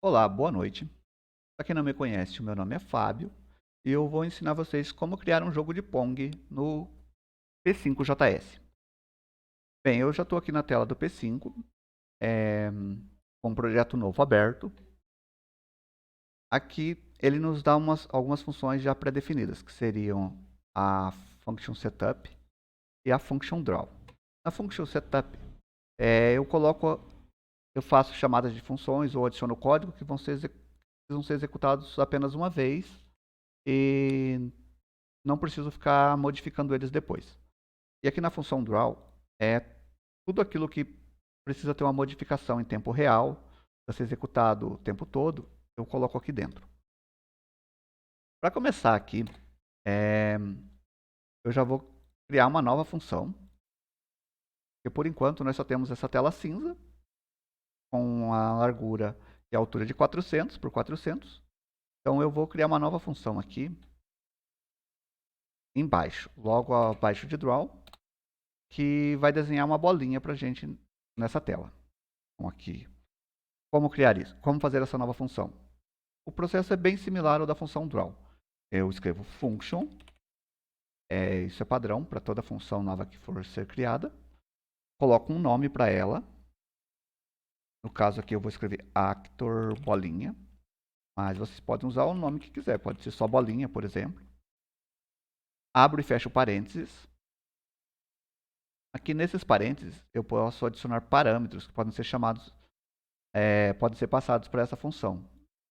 Olá, boa noite. Para quem não me conhece, o meu nome é Fábio e eu vou ensinar vocês como criar um jogo de Pong no P5JS. Bem, eu já estou aqui na tela do P5, com um projeto novo aberto. Aqui ele nos dá algumas funções já pré-definidas, que seriam a Function Setup e a Function Draw. Na Function Setup, eu faço chamadas de funções ou adiciono código que vão ser executados apenas uma vez e não preciso ficar modificando eles depois. E aqui na função draw, é tudo aquilo que precisa ter uma modificação em tempo real, para ser executado o tempo todo, eu coloco aqui dentro. Para começar aqui, é, eu já vou criar uma nova função, porque por enquanto nós só temos essa tela cinza, com a largura e a altura de 400 por 400. Então eu vou criar uma nova função aqui, embaixo, logo abaixo de draw, que vai desenhar uma bolinha para a gente nessa tela. Então, aqui, como criar isso? Como fazer essa nova função? O processo é bem similar ao da função draw. Eu escrevo function, isso é padrão para toda função nova que for ser criada. Coloco um nome para ela. No caso aqui eu vou escrever actor bolinha, mas vocês podem usar o nome que quiser, pode ser só bolinha, por exemplo. Abro e fecho parênteses. Aqui nesses parênteses eu posso adicionar parâmetros que podem ser chamados, podem ser passados para essa função.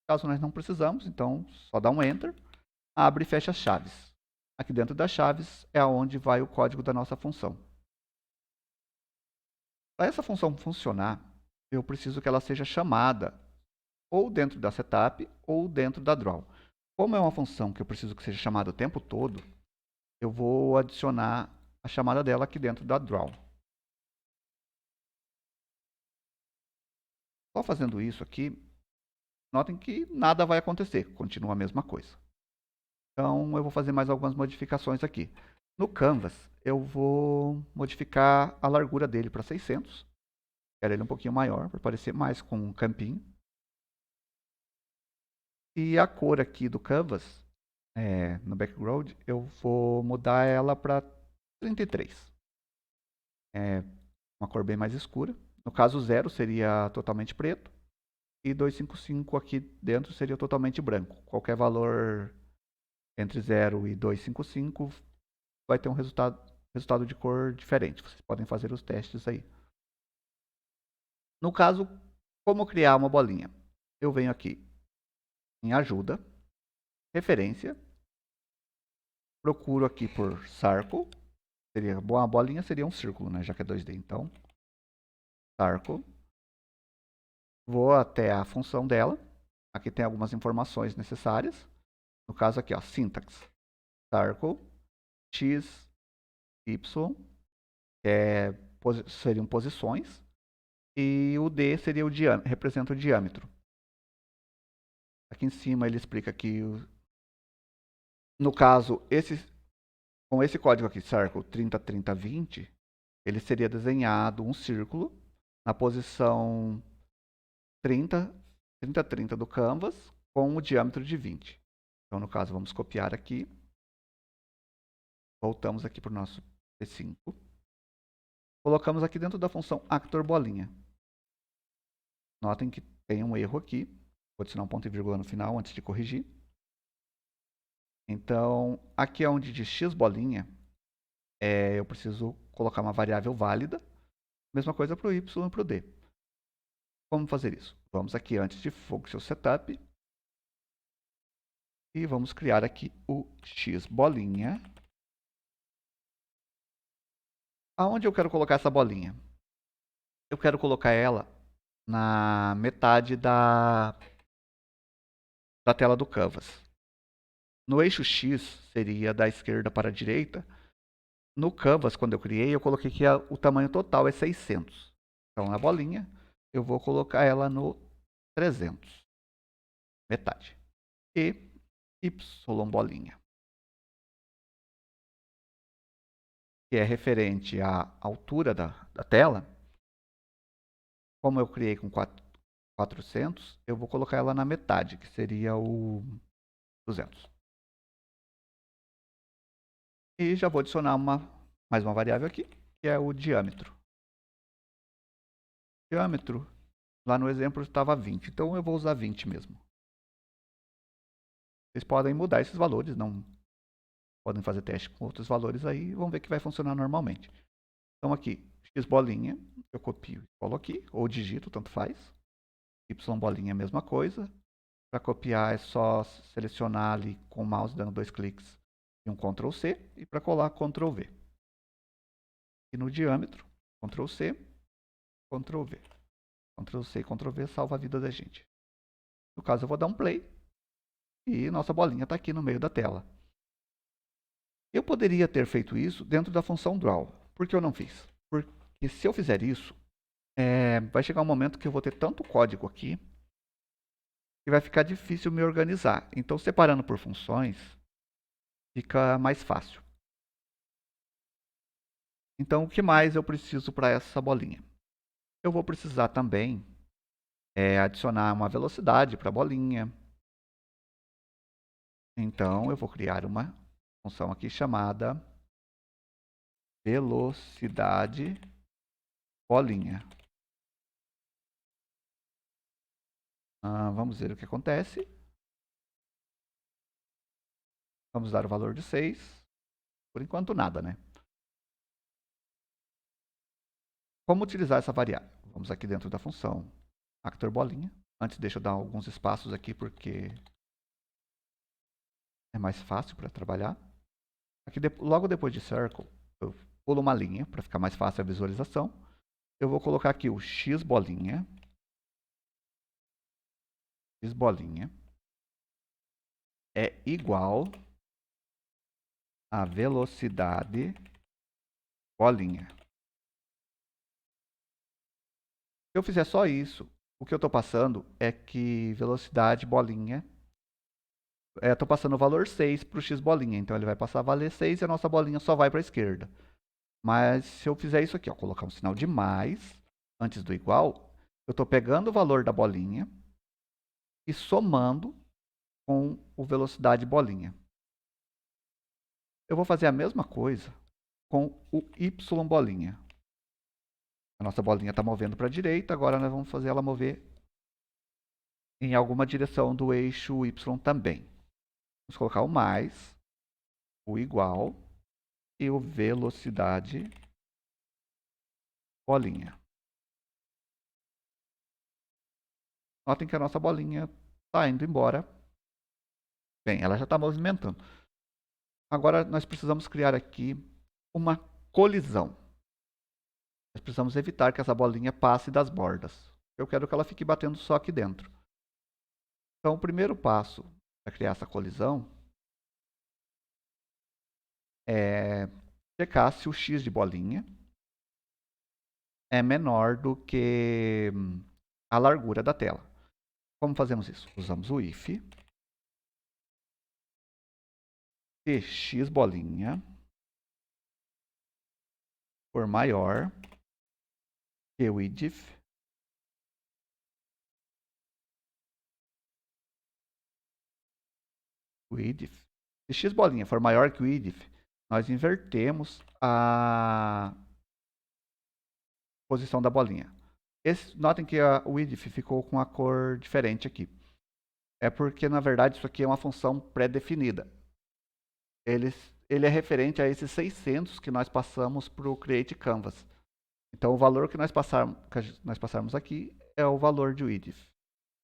Caso nós não precisamos, então só dá um enter, abre e fecha as chaves. Aqui dentro das chaves é onde vai o código da nossa função. Para essa função funcionar, eu preciso que ela seja chamada ou dentro da setup ou dentro da draw. Como é uma função que eu preciso que seja chamada o tempo todo, eu vou adicionar a chamada dela aqui dentro da draw. Só fazendo isso aqui, notem que nada vai acontecer, continua a mesma coisa. Então eu vou fazer mais algumas modificações aqui. No Canvas, eu vou modificar a largura dele para 600. Quero ele um pouquinho maior, para parecer mais com um campinho. E a cor aqui do Canvas, no background, eu vou mudar ela para 33. É uma cor bem mais escura. No caso, 0 seria totalmente preto. E 255 aqui dentro seria totalmente branco. Qualquer valor entre 0 e 255 vai ter um resultado de cor diferente. Vocês podem fazer os testes aí. No caso, como criar uma bolinha? Eu venho aqui em ajuda, referência, procuro aqui por circle. Uma bolinha seria um círculo, né? Já que é 2D. Então, circle. Vou até a função dela. Aqui tem algumas informações necessárias. No caso aqui, ó, syntax. Circle, x, y, seriam posições. E o D seria representa o diâmetro. Aqui em cima ele explica que, no caso, com esse código aqui, circle 30, 30, 20, ele seria desenhado um círculo na posição 30, 30, 30 do canvas com o diâmetro de 20. Então, no caso, vamos copiar aqui. Voltamos aqui para o nosso P5. Colocamos aqui dentro da função actor bolinha. Notem que tem um erro aqui. Vou adicionar um ponto e vírgula no final antes de corrigir. Então, aqui é onde diz x bolinha, eu preciso colocar uma variável válida. Mesma coisa para o y e para o d. Como fazer isso? Vamos aqui antes de function setup e vamos criar aqui o x bolinha. Aonde eu quero colocar essa bolinha? Eu quero colocar ela na metade da tela do Canvas. No eixo X seria da esquerda para a direita. No Canvas, quando eu criei, eu coloquei que o tamanho total é 600. Então, na bolinha, eu vou colocar ela no 300, metade. E y bolinha, que é referente à altura da tela. Como eu criei com 400, eu vou colocar ela na metade, que seria o 200. E já vou adicionar mais uma variável aqui, que é o diâmetro. O diâmetro, lá no exemplo, estava 20, então eu vou usar 20 mesmo. Vocês podem mudar esses valores, não podem fazer teste com outros valores aí, vão ver que vai funcionar normalmente. Então aqui, x bolinha, eu copio e colo aqui, ou digito, tanto faz. Y bolinha, a mesma coisa. Para copiar é só selecionar ali com o mouse, dando 2 cliques e um Ctrl C. E para colar, Ctrl V. E no diâmetro, Ctrl C, Ctrl V. Ctrl C, Ctrl V salva a vida da gente. No caso, eu vou dar um play e nossa bolinha está aqui no meio da tela. Eu poderia ter feito isso dentro da função draw. Por que eu não fiz? Porque se eu fizer isso, vai chegar um momento que eu vou ter tanto código aqui que vai ficar difícil me organizar. Então, separando por funções, fica mais fácil. Então, o que mais eu preciso para essa bolinha? Eu vou precisar também adicionar uma velocidade para a bolinha. Então, eu vou criar uma função aqui chamada velocidade bolinha. Vamos ver o que acontece. Vamos dar o valor de 6. Por enquanto, nada, né? Como utilizar essa variável? Vamos aqui dentro da função actor bolinha. Antes, deixa eu dar alguns espaços aqui, porque é mais fácil para trabalhar. Aqui, logo depois de circle, eu pulo uma linha para ficar mais fácil a visualização. Eu vou colocar aqui o x bolinha. X bolinha é igual a velocidade bolinha. Se eu fizer só isso, o que eu estou passando é que velocidade bolinha, estou passando o valor 6 para o x bolinha, então ele vai passar a valer 6 e a nossa bolinha só vai para a esquerda. Mas se eu fizer isso aqui, colocar um sinal de mais antes do igual, eu estou pegando o valor da bolinha e somando com o velocidade bolinha. Eu vou fazer a mesma coisa com o y bolinha. A nossa bolinha está movendo para a direita, agora nós vamos fazer ela mover em alguma direção do eixo y também. Vamos colocar o mais, o igual e o velocidade bolinha. Notem que a nossa bolinha está indo embora. Bem, ela já está movimentando. Agora nós precisamos criar aqui uma colisão. Nós precisamos evitar que essa bolinha passe das bordas. Eu quero que ela fique batendo só aqui dentro. Então, o primeiro passo para criar essa colisão é checar se o x de bolinha é menor do que a largura da tela. Como fazemos isso? Usamos o if. Se x bolinha for maior que o width se x bolinha for maior que o width, nós invertemos a posição da bolinha. Notem que o width ficou com a cor diferente aqui. É porque, na verdade, isso aqui é uma função pré-definida. Ele é referente a esses 600 que nós passamos para o Create Canvas. Então, o valor que nós passarmos aqui é o valor de width.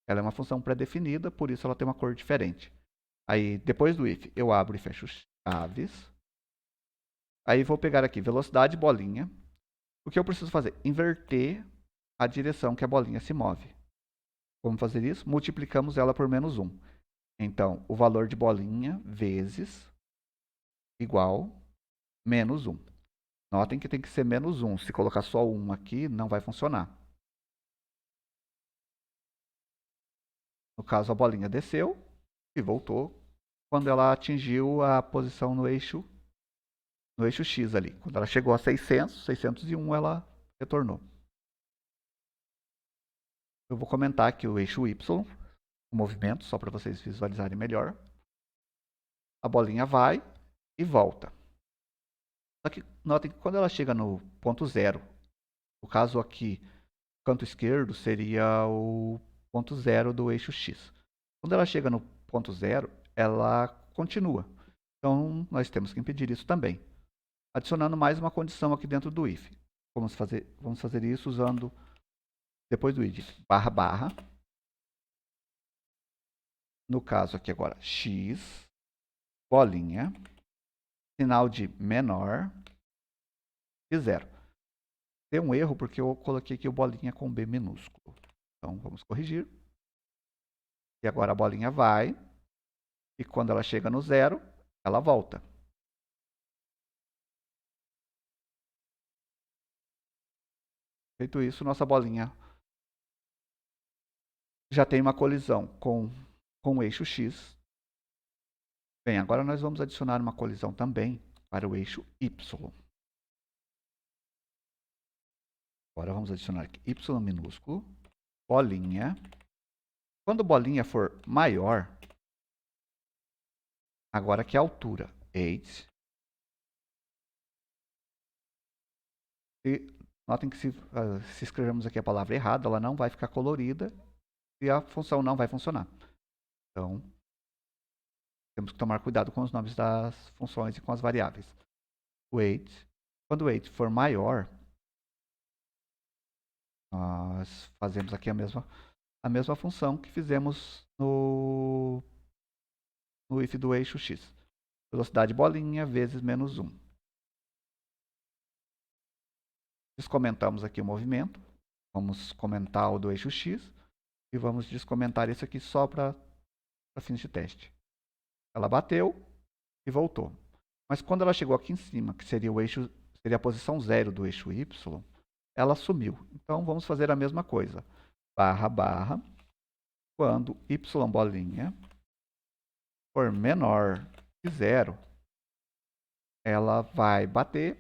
Ela é uma função pré-definida, por isso ela tem uma cor diferente. Aí, depois do if, eu abro e fecho chaves. Aí, vou pegar aqui velocidade bolinha. O que eu preciso fazer? Inverter a direção que a bolinha se move. Como fazer isso? Multiplicamos ela por menos 1. Então, o valor de bolinha vezes igual menos 1. Notem que tem que ser menos 1. Se colocar só 1 aqui, não vai funcionar. No caso, a bolinha desceu e voltou quando ela atingiu a posição no eixo X ali. Quando ela chegou a 600, 601, ela retornou. Eu vou comentar aqui o eixo Y, o movimento, só para vocês visualizarem melhor. A bolinha vai e volta. Só que notem que quando ela chega no ponto zero, no caso aqui, o canto esquerdo seria o ponto zero do eixo X. Quando ela chega no ponto zero, ela continua. Então, nós temos que impedir isso também. Adicionando mais uma condição aqui dentro do if. Vamos fazer isso usando, depois do if, barra, barra. No caso aqui agora, x, bolinha, sinal de menor e zero. Tem um erro porque eu coloquei aqui o bolinha com B minúsculo. Então, vamos corrigir. E agora a bolinha vai. E quando ela chega no zero, ela volta. Feito isso, nossa bolinha já tem uma colisão com o eixo X. Bem, agora nós vamos adicionar uma colisão também para o eixo Y. Agora vamos adicionar aqui Y minúsculo, bolinha. Quando bolinha for maior, agora aqui a altura, 8. E notem que se escrevermos aqui a palavra errada, ela não vai ficar colorida e a função não vai funcionar. Então, temos que tomar cuidado com os nomes das funções e com as variáveis. O 8, quando o 8 for maior, nós fazemos aqui a mesma função que fizemos no if do eixo X. Velocidade bolinha vezes menos 1. Descomentamos aqui o movimento. Vamos comentar o do eixo X. E vamos descomentar isso aqui só para fins de teste. Ela bateu e voltou. Mas quando ela chegou aqui em cima, que seria a posição 0 do eixo Y, ela sumiu. Então vamos fazer a mesma coisa. Barra, barra. Quando Y bolinha for menor que 0, ela vai bater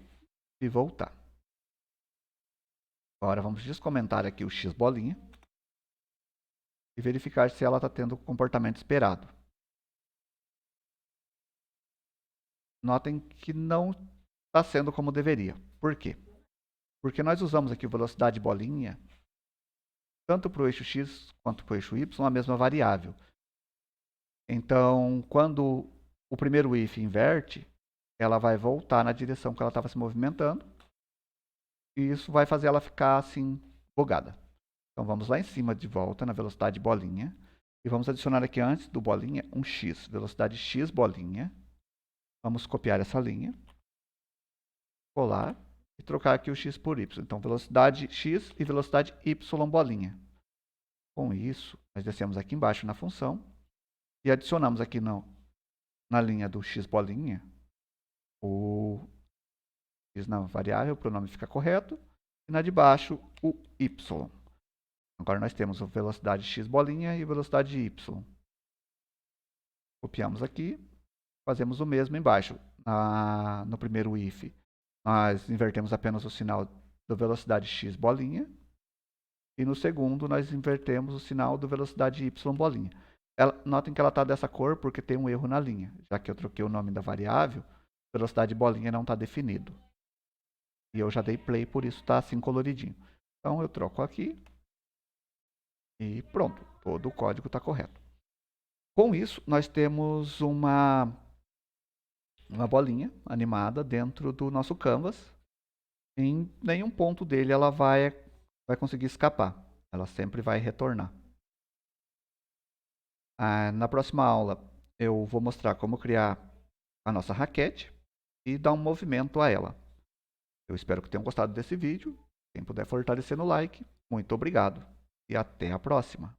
e voltar. Agora vamos descomentar aqui o X bolinha e verificar se ela está tendo o comportamento esperado. Notem que não está sendo como deveria. Por quê? Porque nós usamos aqui velocidade bolinha, tanto para o eixo X quanto para o eixo Y, a mesma variável. Então, quando o primeiro if inverte, ela vai voltar na direção que ela estava se movimentando. E isso vai fazer ela ficar assim, bugada. Então, vamos lá em cima de volta na velocidade bolinha. E vamos adicionar aqui antes do bolinha um x, velocidade x bolinha. Vamos copiar essa linha, colar e trocar aqui o x por y. Então, velocidade x e velocidade y bolinha. Com isso, nós descemos aqui embaixo na função e adicionamos aqui na linha do x bolinha o x na variável, o pronome fica correto, e na de baixo o y. Agora nós temos a velocidade x bolinha e a velocidade y. Copiamos aqui, fazemos o mesmo embaixo. No primeiro if, nós invertemos apenas o sinal da velocidade x bolinha. E no segundo, nós invertemos o sinal da velocidade y bolinha. Notem que ela está dessa cor porque tem um erro na linha. Já que eu troquei o nome da variável, velocidade bolinha não está definido. E eu já dei play, por isso está assim coloridinho. Então eu troco aqui. E pronto, todo o código está correto. Com isso, nós temos uma bolinha animada dentro do nosso canvas. Em nenhum ponto dele ela vai conseguir escapar. Ela sempre vai retornar. Na próxima aula, eu vou mostrar como criar a nossa raquete e dar um movimento a ela. Eu espero que tenham gostado desse vídeo. Quem puder fortalecer no like, muito obrigado e até a próxima.